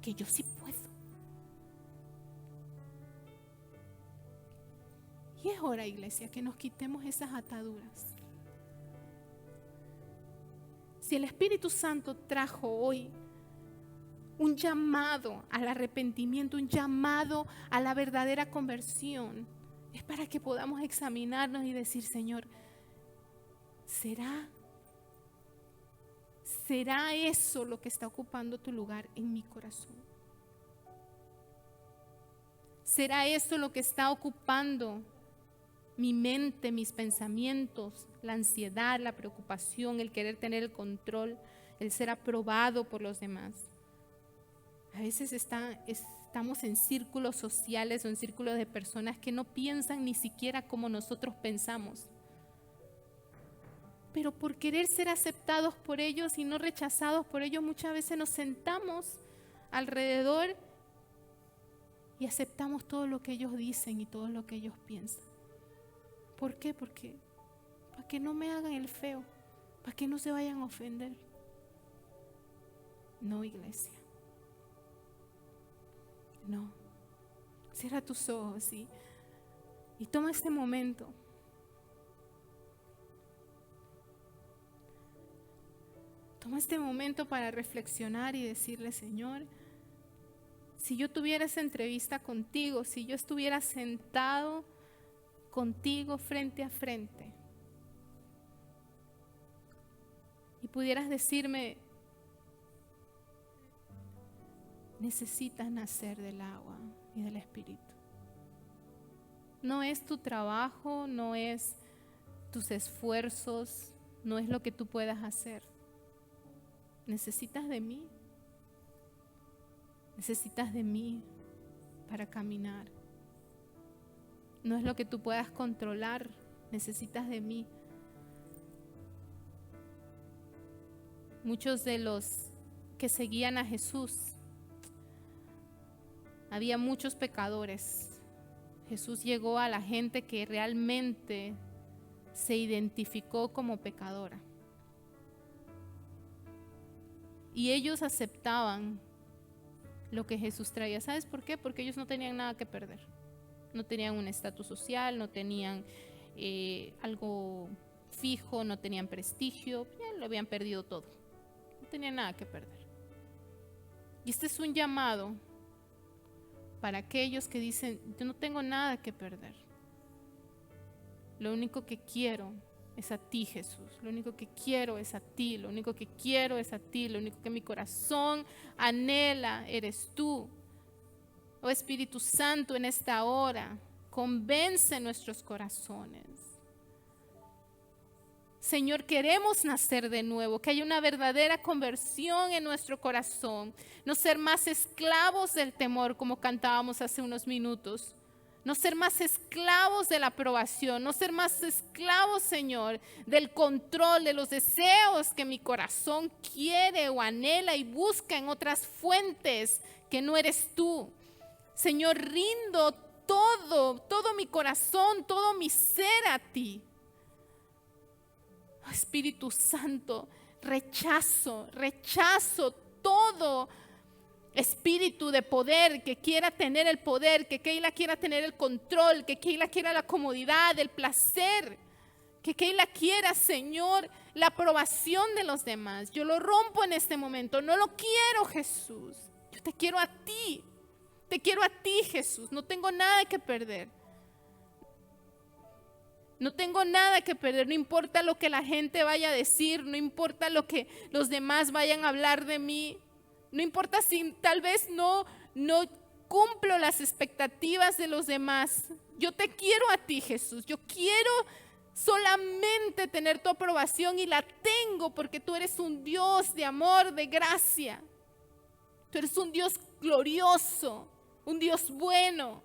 que yo sí puedo. Y es hora, iglesia, que nos quitemos esas ataduras. Si el Espíritu Santo trajo hoy un llamado al arrepentimiento, un llamado a la verdadera conversión, es para que podamos examinarnos y decir: Señor, ¿será eso lo que está ocupando tu lugar en mi corazón? ¿Será eso lo que está ocupando mi mente, mis pensamientos, la ansiedad, la preocupación, el querer tener el control, el ser aprobado por los demás? A veces estamos en círculos sociales o en círculos de personas que no piensan ni siquiera como nosotros pensamos. Pero por querer ser aceptados por ellos y no rechazados por ellos, muchas veces nos sentamos alrededor y aceptamos todo lo que ellos dicen y todo lo que ellos piensan. ¿Por qué? Porque para que no me hagan el feo, para que no se vayan a ofender. No, iglesia. No. Cierra tus ojos y toma este momento. Toma este momento para reflexionar y decirle: Señor, si yo tuviera esa entrevista contigo, si yo estuviera sentado contigo frente a frente y pudieras decirme: necesitas nacer del agua y del Espíritu. No es tu trabajo, no es tus esfuerzos, no es lo que tú puedas hacer. Necesitas de mí. Necesitas de mí para caminar. No es lo que tú puedas controlar, necesitas de mí. Muchos de los que seguían a Jesús, había muchos pecadores. Jesús llegó a la gente que realmente se identificó como pecadora. Y ellos aceptaban lo que Jesús traía. ¿Sabes por qué? Porque ellos no tenían nada que perder. No tenían un estatus social, no tenían algo fijo, no tenían prestigio, ya lo habían perdido todo. No tenían nada que perder. Y este es un llamado para aquellos que dicen: yo no tengo nada que perder. Lo único que quiero es a ti, Jesús. Lo único que quiero es a ti. Lo único que quiero es a ti. Lo único que mi corazón anhela eres tú. Oh Espíritu Santo, en esta hora, convence nuestros corazones. Señor, queremos nacer de nuevo, que haya una verdadera conversión en nuestro corazón. No ser más esclavos del temor, como cantábamos hace unos minutos. No ser más esclavos de la aprobación, no ser más esclavos, Señor, del control, de los deseos que mi corazón quiere o anhela y busca en otras fuentes que no eres tú. Señor, rindo todo mi corazón, todo mi ser a ti. Oh, Espíritu Santo, rechazo todo espíritu de poder que quiera tener el poder, que Keila quiera tener el control, que Keila quiera la comodidad, el placer, que Keila quiera, Señor, la aprobación de los demás. Yo lo rompo en este momento, no lo quiero, Jesús. Yo te quiero a ti, Jesús. No tengo nada que perder. No tengo nada que perder, no importa lo que la gente vaya a decir, no importa lo que los demás vayan a hablar de mí. No importa si tal vez no cumplo las expectativas de los demás. Yo te quiero a ti, Jesús. Yo quiero solamente tener tu aprobación y la tengo porque tú eres un Dios de amor, de gracia. Tú eres un Dios glorioso, un Dios bueno.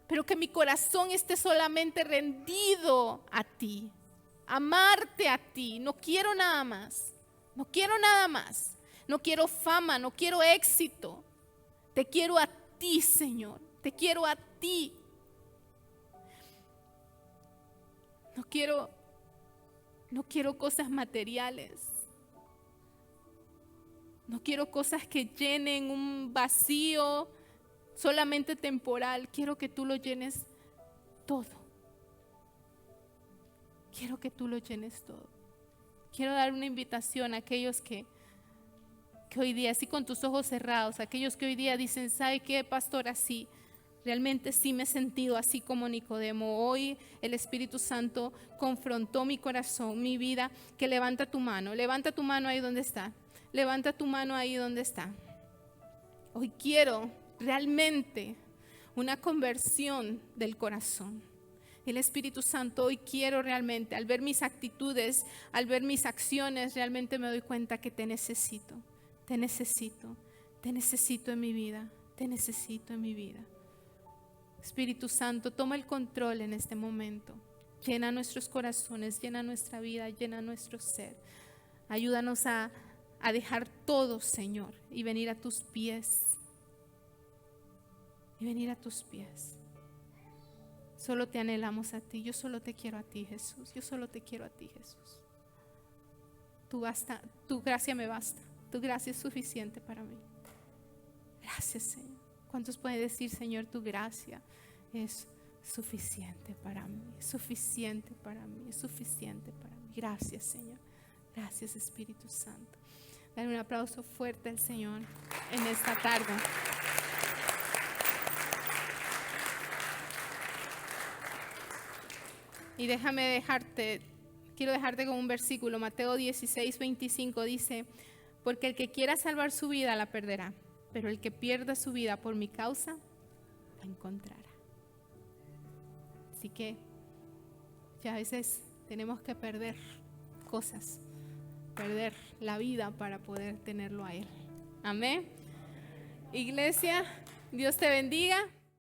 Pero que mi corazón esté solamente rendido a ti. Amarte a ti. No quiero nada más. No quiero nada más. No quiero fama, no quiero éxito. Te quiero a ti, Señor. Te quiero a ti. No quiero cosas materiales. No quiero cosas que llenen un vacío solamente temporal. Quiero que tú lo llenes todo. Quiero que tú lo llenes todo. Quiero dar una invitación a aquellos que hoy día, así con tus ojos cerrados, aquellos que hoy día dicen, ¿sabe qué, pastor? Así, realmente sí me he sentido así como Nicodemo. Hoy el Espíritu Santo confrontó mi corazón, mi vida, que levanta tu mano ahí donde está. Levanta tu mano ahí donde está. Hoy quiero realmente una conversión del corazón. El Espíritu Santo, hoy quiero realmente, al ver mis actitudes, al ver mis acciones, realmente me doy cuenta que te necesito en mi vida, te necesito en mi vida. Espíritu Santo, toma el control en este momento. Llena nuestros corazones, llena nuestra vida, llena nuestro ser. Ayúdanos a dejar todo, Señor, y venir a tus pies. Y venir a tus pies. Solo te anhelamos a ti. Yo solo te quiero a ti, Jesús. Yo solo te quiero a ti, Jesús. Tu gracia me basta. Tu gracia es suficiente para mí. Gracias, Señor. ¿Cuántos pueden decir, Señor, tu gracia es suficiente para mí? Es suficiente para mí. Es suficiente para mí. Gracias, Señor. Gracias, Espíritu Santo. Dale un aplauso fuerte al Señor en esta tarde. Y quiero dejarte con un versículo. Mateo 16:25 dice, porque el que quiera salvar su vida la perderá, pero el que pierda su vida por mi causa la encontrará. Así que ya a veces tenemos que perder cosas, perder la vida para poder tenerlo a Él. Amén. Iglesia, Dios te bendiga.